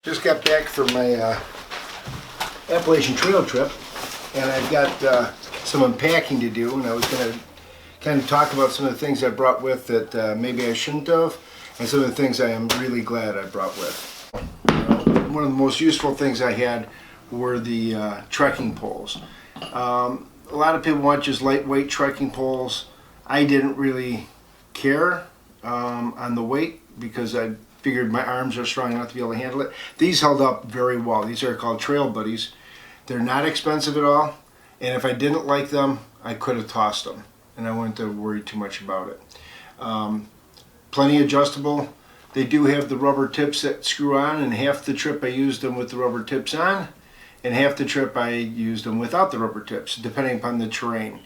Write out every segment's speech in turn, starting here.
Just got back from my Appalachian trail trip, and I've got some unpacking to do, and I was going to kind of talk about some of the things I brought with that maybe I shouldn't have, and some of the things I am really glad I brought with. One of the most useful things I had were the trekking poles. A lot of people want just lightweight trekking poles. I didn't really care on the weight because I figured my arms are strong enough to be able to handle it. These held up very well. These are called Trail Buddies. They're not expensive at all, and if I didn't like them, I could have tossed them, and I wouldn't have worried too much about it. Plenty adjustable. They do have the rubber tips that screw on, and half the trip I used them with the rubber tips on, and half the trip I used them without the rubber tips, depending upon the terrain.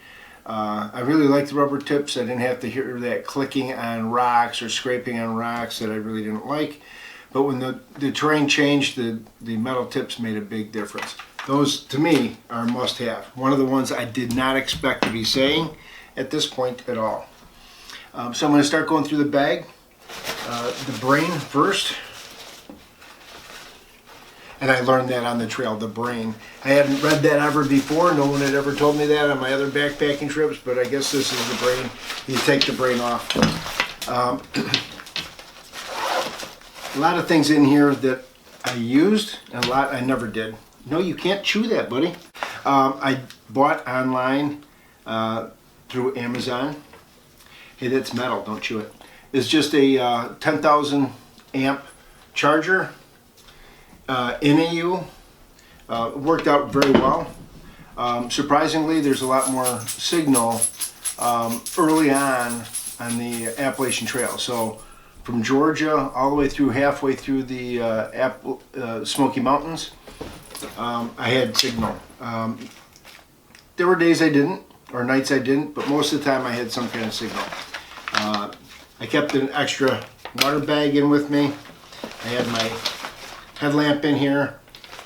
I really like the rubber tips. I didn't have to hear that clicking on rocks or scraping on rocks that I really didn't like. But when the terrain changed, the metal tips made a big difference. Those, to me, are a must-have. One of the ones I did not expect to be saying at this point at all. So I'm going to start going through the bag. The brain first. And I learned that on the trail, the brain. I hadn't read that ever before. No one had ever told me that on my other backpacking trips, but I guess this is the brain. You take the brain off. A lot of things in here that I used, and a lot I never did. No, you can't chew that, buddy. I bought online through Amazon. Hey, that's metal, don't chew it. It's just a 10,000 amp charger. NAU worked out very well. Surprisingly, there's a lot more signal early on the Appalachian Trail. So from Georgia all the way through halfway through the Smoky Mountains, I had signal. There were days I didn't, or nights I didn't, but most of the time I had some kind of signal. I kept an extra water bag in with me. I had my headlamp in here,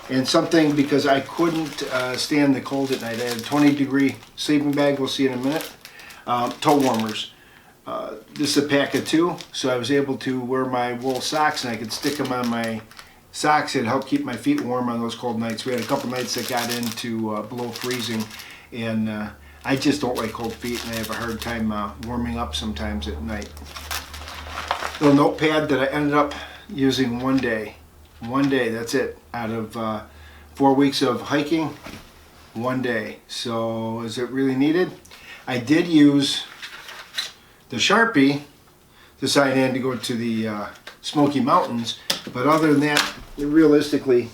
and something because I couldn't stand the cold at night. I had a 20-degree sleeping bag, we'll see in a minute. Toe warmers. This is a pack of 2, so I was able to wear my wool socks, and I could stick them on my socks and help keep my feet warm on those cold nights. We had a couple nights that got into below freezing, and I just don't like cold feet, and I have a hard time warming up sometimes at night. Little notepad that I ended up using one day. One day, that's it. Out of 4 weeks of hiking, one day. So is it really needed? I did use the Sharpie to sign in to go to the Smoky Mountains, but other than that, it realistically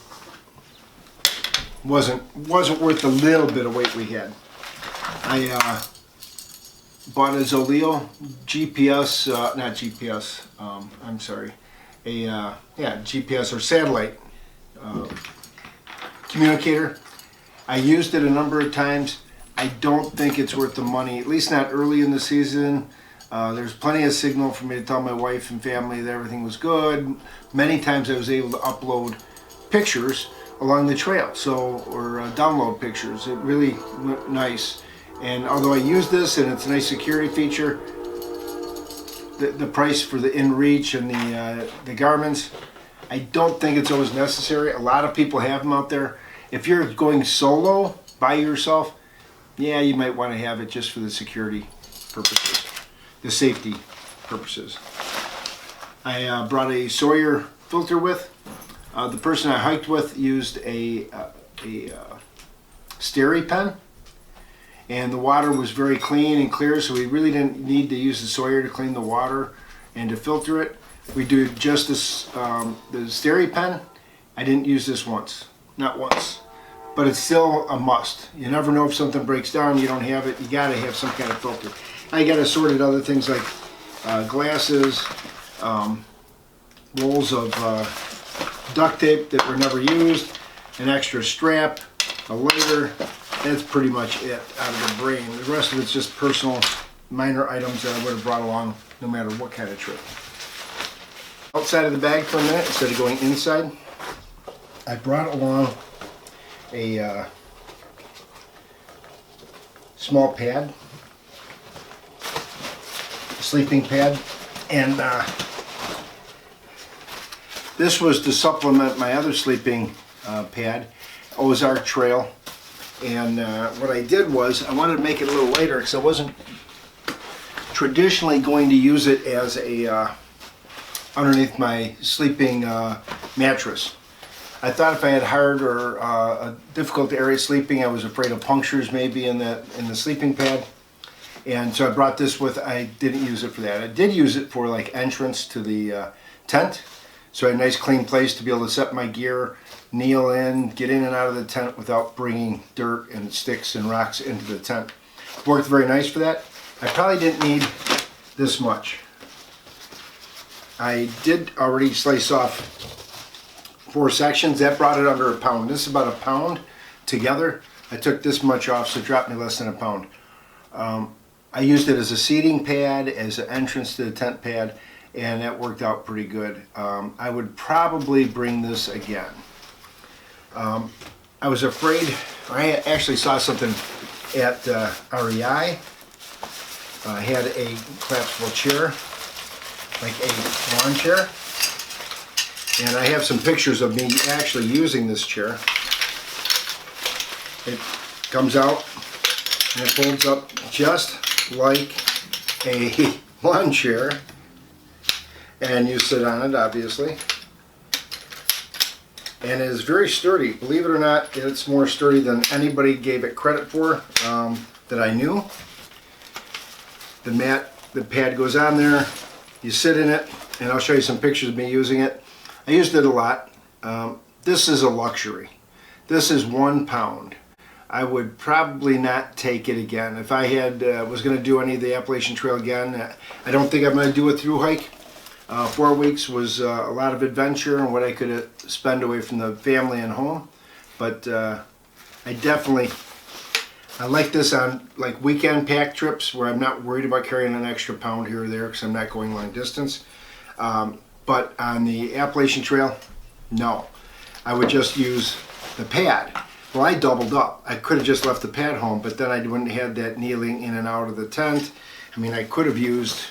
wasn't worth the little bit of weight we had. I bought a Zoleo GPS, not GPS, I'm sorry. GPS or satellite communicator. I used it a number of times. I don't think it's worth the money, at least not early in the season. There's plenty of signal for me to tell my wife and family that everything was good. Many times I was able to upload pictures along the trail, or download pictures. It really went nice. And although I use this and it's a nice security feature, the price for the InReach and the Garmin's, I don't think it's always necessary. A lot of people have them out there. If you're going solo by yourself, yeah, you might want to have it just for the security purposes, the safety purposes. I brought a Sawyer filter with. The person I hiked with used a Steri pen. And the water was very clean and clear, so we really didn't need to use the Sawyer to clean the water and to filter it. We do just this, the Steri pen. I didn't use this once, not once, but it's still a must. You never know if something breaks down, you don't have it, you gotta have some kind of filter. I got assorted other things like glasses, rolls of duct tape that were never used, an extra strap, a lighter. That's pretty much it out of the brain. The rest of it's just personal, minor items that I would have brought along no matter what kind of trip. Outside of the bag for a minute, instead of going inside, I brought along a small pad, a sleeping pad, and This was to supplement my other sleeping pad, Ozark Trail. And what I did was I wanted to make it a little lighter because I wasn't traditionally going to use it as a underneath my sleeping mattress. I thought if I had hard or a difficult area sleeping, I was afraid of punctures maybe in the sleeping pad. And so I brought this with. I didn't use it for that. I did use it for like entrance to the tent. So I had a nice clean place to be able to set my gear, kneel in, get in and out of the tent without bringing dirt and sticks and rocks into the tent. Worked very nice for that. I probably didn't need this much. I did already slice off 4 sections. That brought it under a pound. This is about a pound together. I took this much off, so it dropped me less than a pound. I used it as a seating pad, as an entrance to the tent pad, and that worked out pretty good. I would probably bring this again. I was afraid, I actually saw something at REI. I had a collapsible chair, like a lawn chair, and I have some pictures of me actually using this chair. It comes out and it folds up just like a lawn chair, and you sit on it obviously, and it is very sturdy. Believe it or not, it's more sturdy than anybody gave it credit for that I knew. The pad goes on there, you sit in it, and I'll show you some pictures of me using it. I used it a lot. This is a luxury. This is 1 pound. I would probably not take it again. If I had was going to do any of the Appalachian Trail again, I don't think I'm going to do a through hike. 4 weeks was a lot of adventure and what I could spend away from the family and home. But I like this on like weekend pack trips where I'm not worried about carrying an extra pound here or there because I'm not going long distance. But on the Appalachian Trail, no. I would just use the pad. Well, I doubled up. I could have just left the pad home, but then I wouldn't have had that kneeling in and out of the tent. I mean, I could have used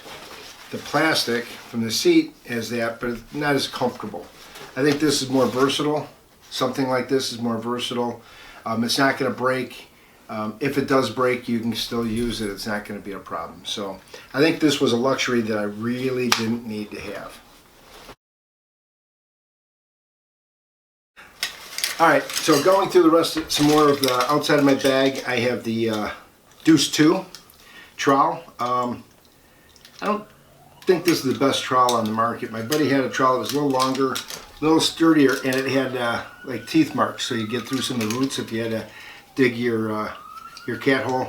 the plastic from the seat as that, but it's not as comfortable. I think this is more versatile. Something like this is more versatile. It's not going to break. If it does break, you can still use it. It's not going to be a problem. So I think this was a luxury that I really didn't need to have. All right, so going through the rest of some more of the outside of my bag, I have the Deuce 2 trowel. I don't think this is the best trowel on the market. My buddy had a trowel that was a little longer, a little sturdier, and it had like teeth marks, so you get through some of the roots if you had to dig your cat hole.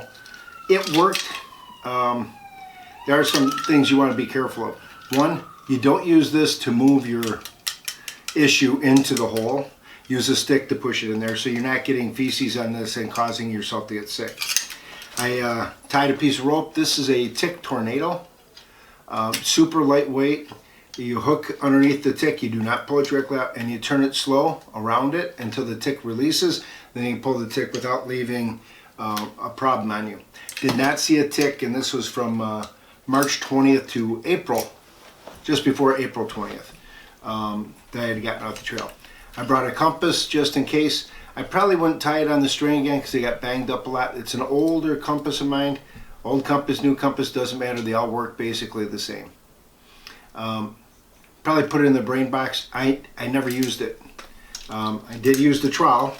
It worked. There are some things you want to be careful of. One, you don't use this to move your issue into the hole. Use a stick to push it in there so you're not getting feces on this and causing yourself to get sick. I tied a piece of rope. This is a tick tornado. Super lightweight. You hook underneath the tick, you do not pull it directly out, and you turn it slow around it until the tick releases. Then you pull the tick without leaving a problem on you. Did not see a tick, and this was from March 20th to April, just before April 20th, that I had gotten off the trail. I brought a compass just in case. I probably wouldn't tie it on the string again because they got banged up a lot. It's an older compass of mine. Old compass, new compass, doesn't matter. They all work basically the same. Probably put it in the brain box. I never used it. I did use the trowel,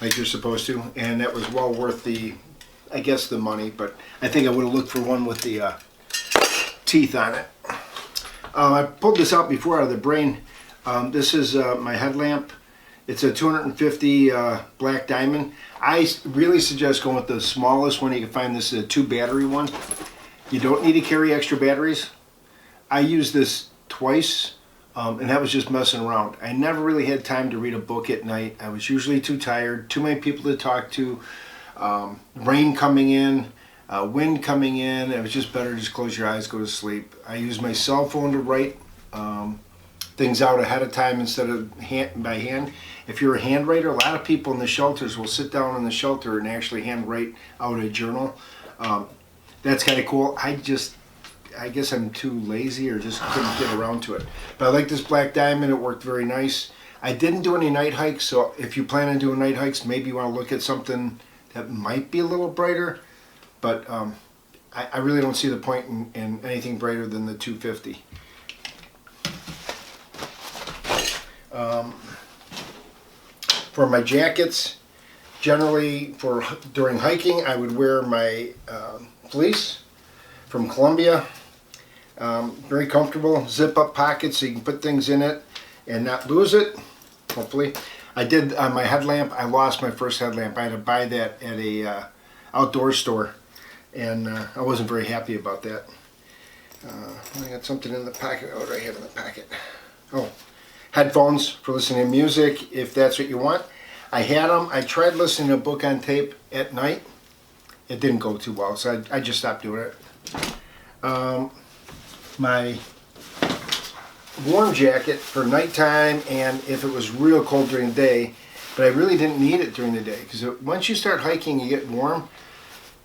like you're supposed to, and that was well worth the, I guess, the money, but I think I would have looked for one with the teeth on it. I pulled this out before out of the brain. This is my headlamp. It's a 250 black diamond. I really suggest going with the smallest one you can find. This is a 2 battery one. You don't need to carry extra batteries. I used this twice, and that was just messing around. I never really had time to read a book at night. I was usually too tired, too many people to talk to, rain coming in, wind coming in. It was just better to just close your eyes, go to sleep. I use my cell phone to write things out ahead of time instead of by hand. If you're a handwriter, a lot of people in the shelters will sit down in the shelter and actually hand write out a journal. That's kind of cool. I guess I'm too lazy or just couldn't get around to it. But I like this black diamond. It worked very nice. I didn't do any night hikes, so if you plan on doing night hikes, maybe you want to look at something that might be a little brighter. But I really don't see the point in anything brighter than the 250. For my jackets, generally during hiking, I would wear my fleece from Columbia. Very comfortable, zip up pockets so you can put things in it and not lose it, hopefully. I did on my headlamp. I lost my first headlamp. I had to buy that at a outdoor store, and I wasn't very happy about that. I got something in the pocket. What do I have in the pocket? Oh, headphones for listening to music, if that's what you want. I had them. I tried listening to a book on tape at night. It didn't go too well, so I just stopped doing it. My warm jacket for nighttime, and if it was real cold during the day, but I really didn't need it during the day, because once you start hiking, you get warm,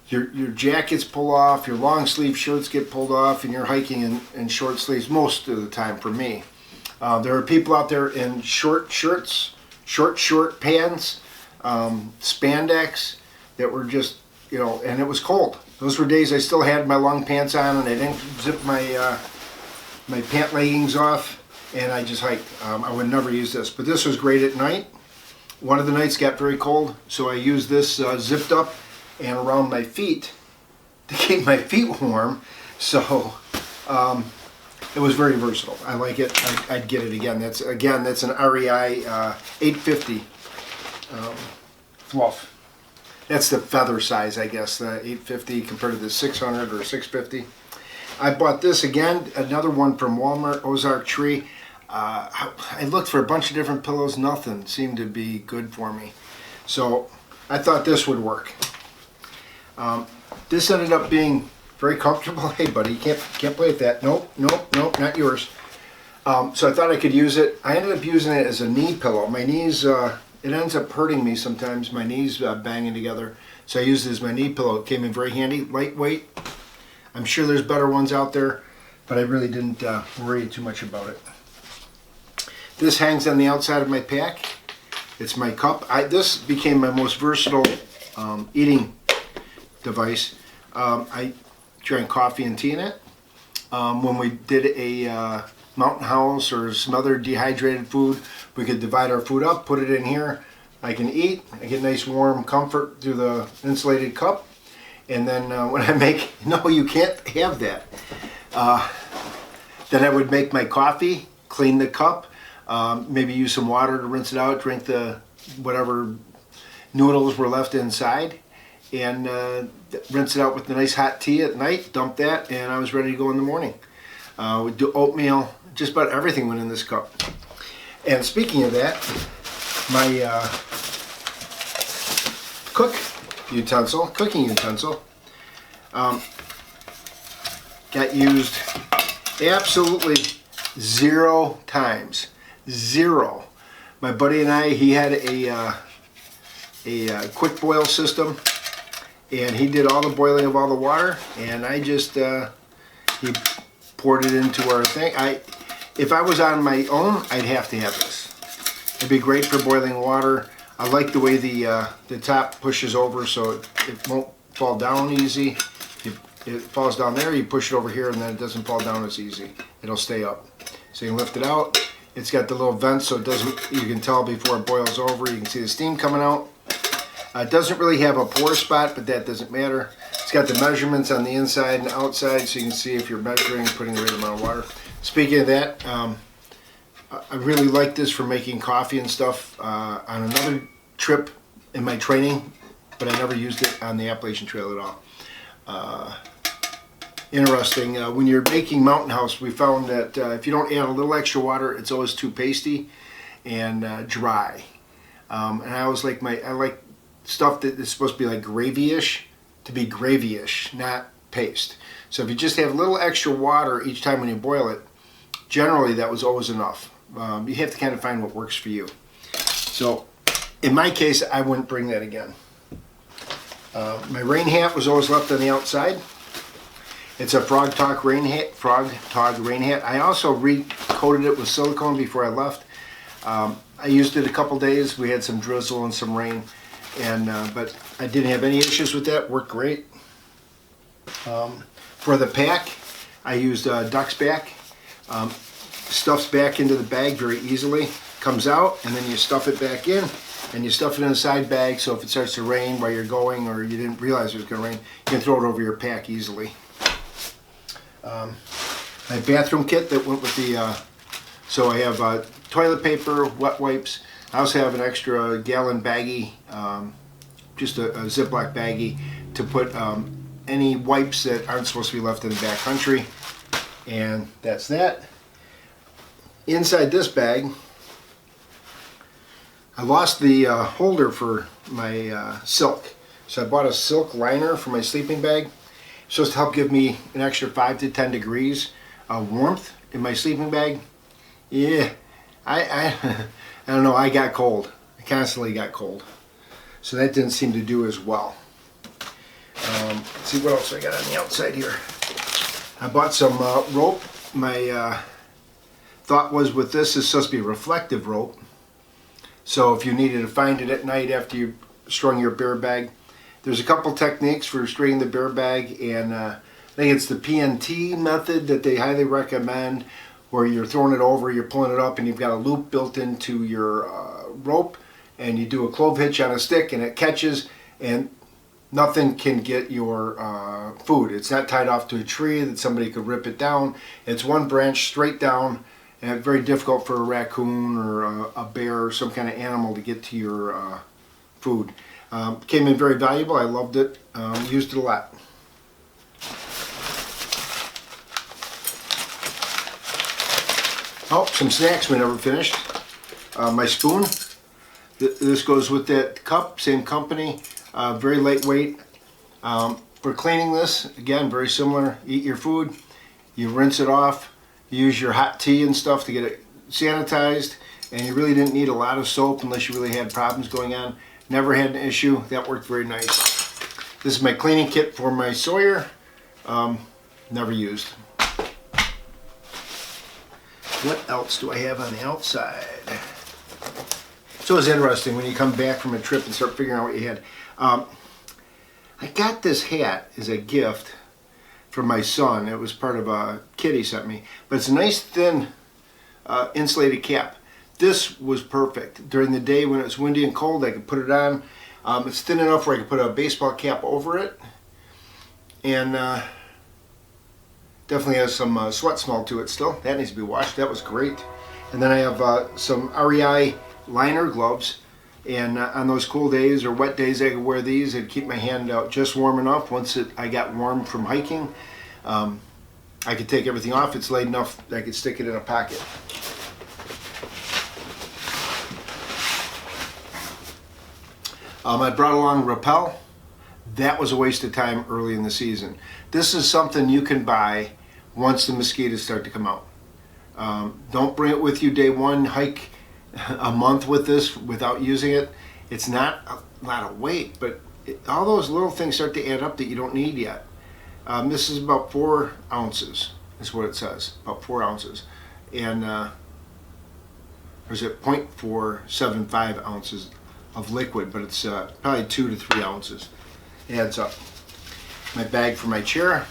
your jackets pull off, your long sleeve shirts get pulled off, and you're hiking in short sleeves most of the time for me. There are people out there in short shirts, short pants, spandex, that were just, and it was cold. Those were days I still had my long pants on and I didn't zip my my pant leggings off, and I just hiked. I would never use this, but this was great at night. One of the nights got very cold, so I used this zipped up and around my feet to keep my feet warm. So it was very versatile. I like it. I'd get it again. That's an REI 850 fluff. That's the feather size, I guess, the 850 compared to the 600 or 650. I bought this again, another one from Walmart, Ozark Tree. I looked for a bunch of different pillows. Nothing seemed to be good for me. So I thought this would work. This ended up being very comfortable. Hey, buddy, you can't play with that. Nope, not yours. So I thought I could use it. I ended up using it as a knee pillow. My knees, it ends up hurting me sometimes, my knees banging together. So I used it as my knee pillow. It came in very handy, lightweight. I'm sure there's better ones out there, but I really didn't worry too much about it. This hangs on the outside of my pack. It's my cup. This became my most versatile eating device. I drank coffee and tea in it. When we did a mountain house or some other dehydrated food, we could divide our food up, put it in here. I can eat. I get nice warm comfort through the insulated cup. And then when I make, no, you can't have that. Then I would make my coffee, clean the cup, maybe use some water to rinse it out, drink the whatever noodles were left inside, and rinse it out with the nice hot tea at night, dump that, and I was ready to go in the morning. We'd do oatmeal, just about everything went in this cup. And speaking of that, my cooking utensil, got used absolutely 0 times. 0. My buddy and I, he had a quick boil system, and he did all the boiling of all the water, and I just he poured it into our thing. If I was on my own, I'd have to have this. It'd be great for boiling water. I like the way the top pushes over so it won't fall down easy. It falls down there, you push it over here, and then it doesn't fall down as easy. It'll stay up. So you can lift it out. It's got the little vent so it doesn't, you can tell before it boils over. You can see the steam coming out. It doesn't really have a pour spot, but that doesn't matter. It's got the measurements on the inside and outside so you can see if you're measuring and putting the right amount of water. Speaking of that, I really like this for making coffee and stuff on another trip in my training, but I never used it on the Appalachian Trail at all. Interesting, when you're making Mountain House, we found that if you don't add a little extra water, it's always too pasty and dry. And I always like I like stuff that is supposed to be like gravy-ish to be gravy-ish, not paste. So if you just have a little extra water each time when you boil it, generally that was always enough. You have to kind of find what works for you. So in my case, I wouldn't bring that again. My rain hat was always left on the outside. It's a Frog Tog rain hat. I also recoated it with silicone before I left. I used it a couple days. We had some drizzle and some rain, and but I didn't have any issues with that. Worked great. For the pack, I used Duck's Back. Stuffs back into the bag very easily. Comes out, and then you stuff it back in, and you stuff it in a side bag, so if it starts to rain while you're going, or you didn't realize it was going to rain, you can throw it over your pack easily. My bathroom kit that went with the, so I have toilet paper, wet wipes. I also have an extra gallon baggie, just a Ziploc baggie to put any wipes that aren't supposed to be left in the back country. And that's that. Inside this bag, I lost the holder for my silk. So I bought a silk liner for my sleeping bag. It's supposed to help give me an extra 5 to 10 degrees of warmth in my sleeping bag. Yeah, I don't know, I got cold. I constantly got cold. So that didn't seem to do as well. Let's see what else I got on the outside here. I bought some rope. My thought was with this, it's supposed to be reflective rope. So if you needed to find it at night after you strung your bear bag, there's a couple techniques for stringing the bear bag, and I think it's the PNT method that they highly recommend, where you're throwing it over, you're pulling it up, and you've got a loop built into your rope, and you do a clove hitch on a stick, and it catches, and nothing can get your food. It's not tied off to a tree that somebody could rip it down. It's one branch straight down, and it's very difficult for a raccoon or a bear or some kind of animal to get to your food. Came in very valuable. I loved it. Used it a lot. Oh, some snacks we never finished. My spoon. This goes with that cup, same company. Very lightweight. For cleaning this, again, very similar. Eat your food, you rinse it off, you use your hot tea and stuff to get it sanitized, and you really didn't need a lot of soap unless you really had problems going on. Never had an issue. That worked very nice. This is my cleaning kit for my Sawyer. Never used. What else do I have on the outside? So it's interesting when you come back from a trip and start figuring out what you had. I got this hat as a gift from my son. It was part of a kit he sent me. But it's a nice thin insulated cap. This was perfect. During the day when it was windy and cold, I could put it on. It's thin enough where I could put a baseball cap over it. And definitely has some sweat smell to it still. That needs to be washed. That was great. And then I have some REI liner gloves. And on those cool days or wet days, I could wear these and keep my hand out just warm enough. Once I got warm from hiking, I could take everything off. It's light enough that I could stick it in a pocket. I brought along Rappel. That was a waste of time early in the season. This is something you can buy once the mosquitoes start to come out. Don't bring it with you day one. Hike a month with this without using it. It's not a lot of weight, but all those little things start to add up that you don't need yet. This is about 4 ounces, is what it says, about 4 ounces. And or is it 0.475 ounces of liquid, but it's probably 2 to 3 ounces. It adds up. My bag for my chair.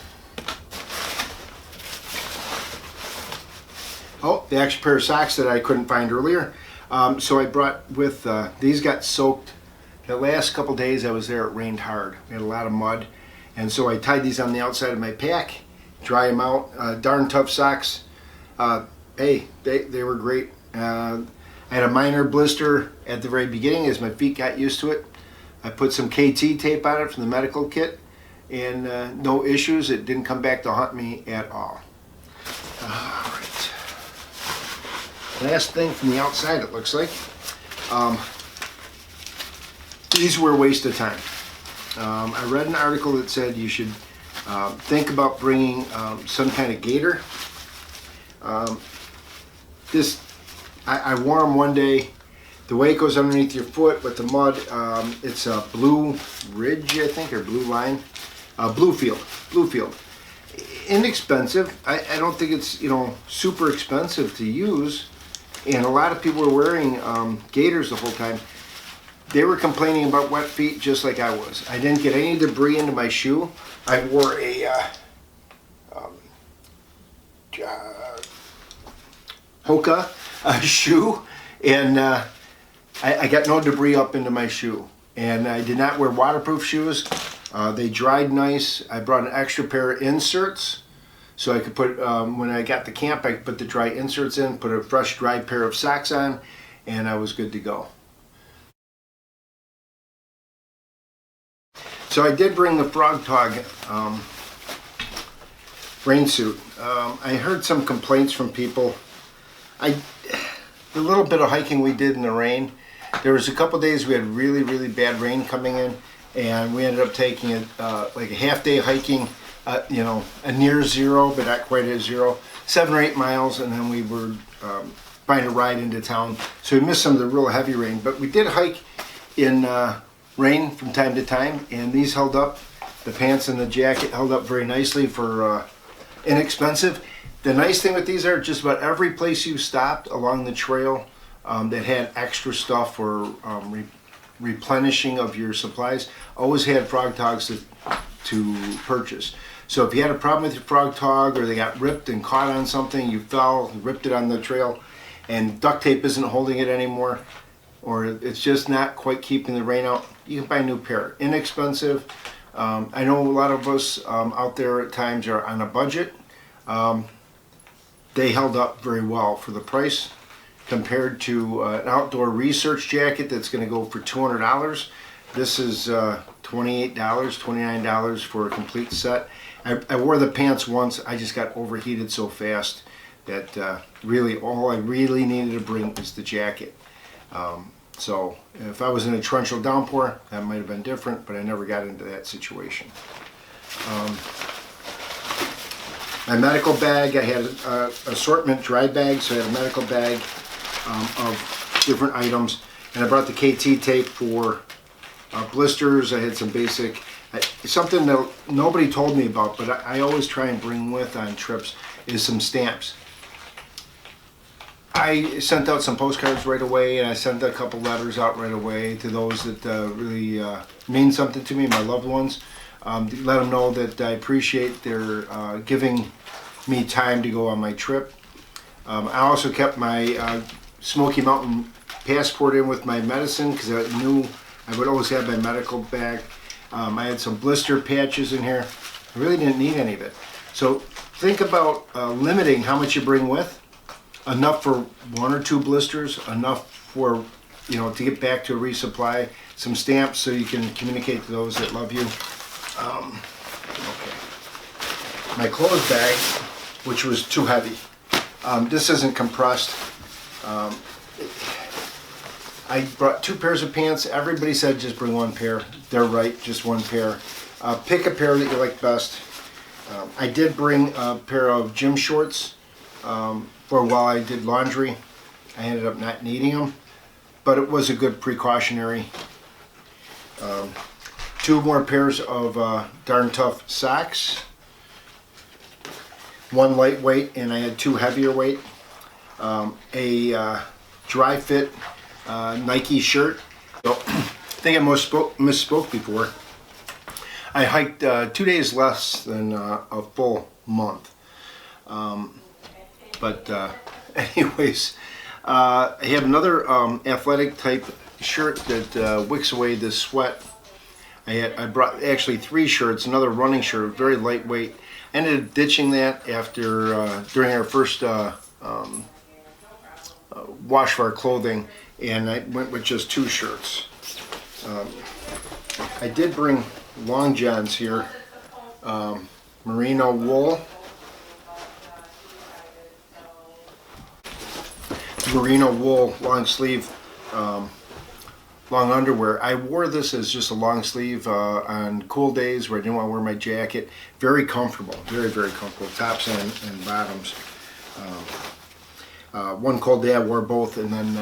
Oh, the extra pair of socks that I couldn't find earlier. So I brought with, these got soaked. The last couple days I was there, it rained hard. We had a lot of mud. And so I tied these on the outside of my pack, dry them out. Darn tough socks. Hey, they were great. I had a minor blister at the very beginning as my feet got used to it. I put some KT tape on it from the medical kit, and no issues. It didn't come back to haunt me at all. All right. Last thing from the outside, it looks like. These were a waste of time. I read an article that said you should think about bringing some kind of gaiter. I wore them one day. The way it goes underneath your foot with the mud, it's a Blue Ridge, I think, or Blue Line. Bluefield. inexpensive. I don't think it's, you know, super expensive to use. And a lot of people were wearing gaiters the whole time. They were complaining about wet feet just like I was. I didn't get any debris into my shoe. I wore a Hoka shoe, and I got no debris up into my shoe. And I did not wear waterproof shoes. They dried nice. I brought an extra pair of inserts, so I could put, when I got to camp, I could put the dry inserts in, put a fresh dry pair of socks on, and I was good to go. So I did bring the Frog Tog rain suit. I heard some complaints from people. The little bit of hiking we did in the rain, there was a couple days we had really bad rain coming in, and we ended up taking it like a half day hiking, you know, a near zero, but not quite at zero, 7 or 8 miles, and then we were trying to ride into town. So we missed some of the real heavy rain, but we did hike in rain from time to time, and these held up. The pants and the jacket held up very nicely for inexpensive. The nice thing with these are just about every place you stopped along the trail that had extra stuff or replenishing of your supplies always had Frog Togs to purchase. So if you had a problem with your Frog Tog, or they got ripped and caught on something, you fell, ripped it on the trail, and duct tape isn't holding it anymore, or it's just not quite keeping the rain out, you can buy a new pair. Inexpensive. I know a lot of us out there at times are on a budget. They held up very well for the price compared to an outdoor research jacket that's going to go for $200. This is $28, $29 for a complete set. I wore the pants once. I just got overheated so fast that really all I really needed to bring was the jacket. So if I was in a torrential downpour, that might have been different, but I never got into that situation. My medical bag, I had an assortment dry bag, so I had a medical bag of different items. And I brought the KT tape for blisters. I had some basic, something that nobody told me about, but I always try and bring with on trips, is some stamps. I sent out some postcards right away, and I sent a couple letters out right away to those that really mean something to me, my loved ones. Let them know that I appreciate their giving me time to go on my trip. I also kept my Smoky Mountain passport in with my medicine, because I knew I would always have my medical bag. I had some blister patches in here. I really didn't need any of it. So think about limiting how much you bring with. Enough for 1 or 2 blisters, enough for, you know, to get back to a resupply, some stamps so you can communicate to those that love you. Okay. My clothes bag, which was too heavy. This isn't compressed. I brought 2 pairs of pants. Everybody said just bring 1 pair. They're right, just 1 pair. Pick a pair that you like best. I did bring a pair of gym shorts. For while I did laundry. I ended up not needing them, but it was a good precautionary. 2 more pairs of Darn Tough socks. 1 lightweight, and I had 2 heavier weight. A dry fit Nike shirt. So, I think I misspoke before. I hiked 2 days less than a full month. But anyways, I have another athletic type shirt that wicks away the sweat. I brought actually 3 shirts, another running shirt, very lightweight. I ended up ditching that after during our first wash of our clothing, and I went with just 2 shirts. I did bring long johns here, merino wool. Merino wool long sleeve long underwear. I wore this as just a long sleeve on cool days where I didn't want to wear my jacket. Very comfortable, very comfortable, tops and bottoms. One cold day I wore both, and then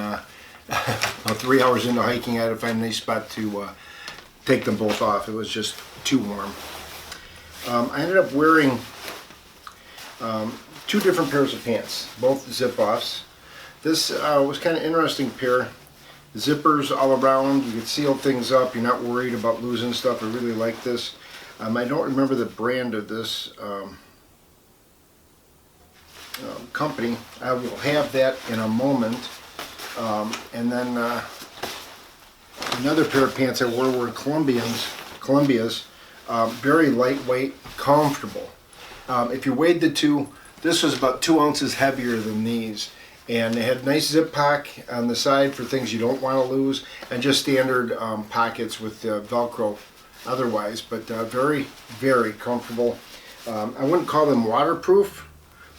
about 3 hours into hiking I had to find a nice spot to take them both off. It was just too warm. I ended up wearing Two different pairs of pants, both zip-offs. This was kind of interesting pair. Zippers all around, you could seal things up, you're not worried about losing stuff. I really like this. I don't remember the brand of this company. I will have that in a moment. And then another pair of pants I wore were Columbia's. Very lightweight, comfortable. If you weighed the two, this was about 2 ounces heavier than these. And they had a nice zip pocket on the side for things you don't want to lose, and just standard pockets with Velcro otherwise, but very, very comfortable. I wouldn't call them waterproof,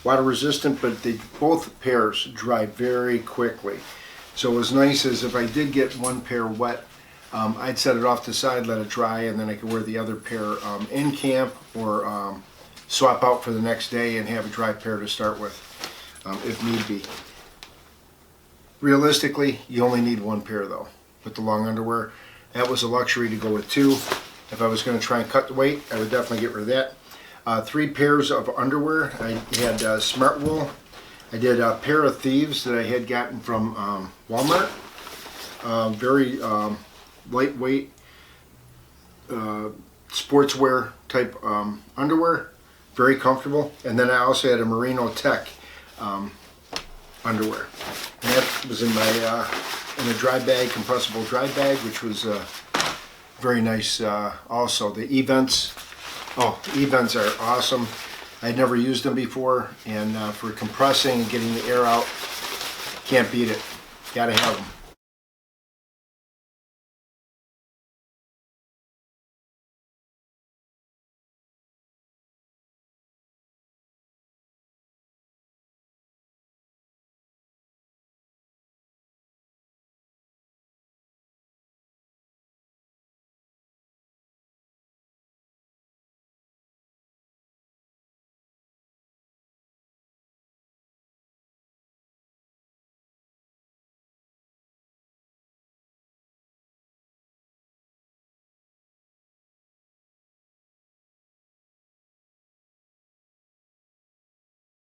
water resistant, but both pairs dry very quickly. So it was nice as if I did get one pair wet, I'd set it off to the side, let it dry, and then I could wear the other pair in camp or swap out for the next day and have a dry pair to start with if need be. Realistically, you only need one pair though. With the long underwear, that was a luxury to go with two. If I was going to try and cut the weight, I would definitely get rid of that. 3 pairs of underwear. I had Smart Wool. I did a pair of Thieves that I had gotten from Walmart. Very lightweight sportswear type underwear. Very comfortable. And then I also had a Merino Tech underwear. And that was in a dry bag, compressible dry bag, which was very nice. Also, the E-vents. Oh, the E-vents are awesome. I'd never used them before, and for compressing and getting the air out, can't beat it. Gotta have them.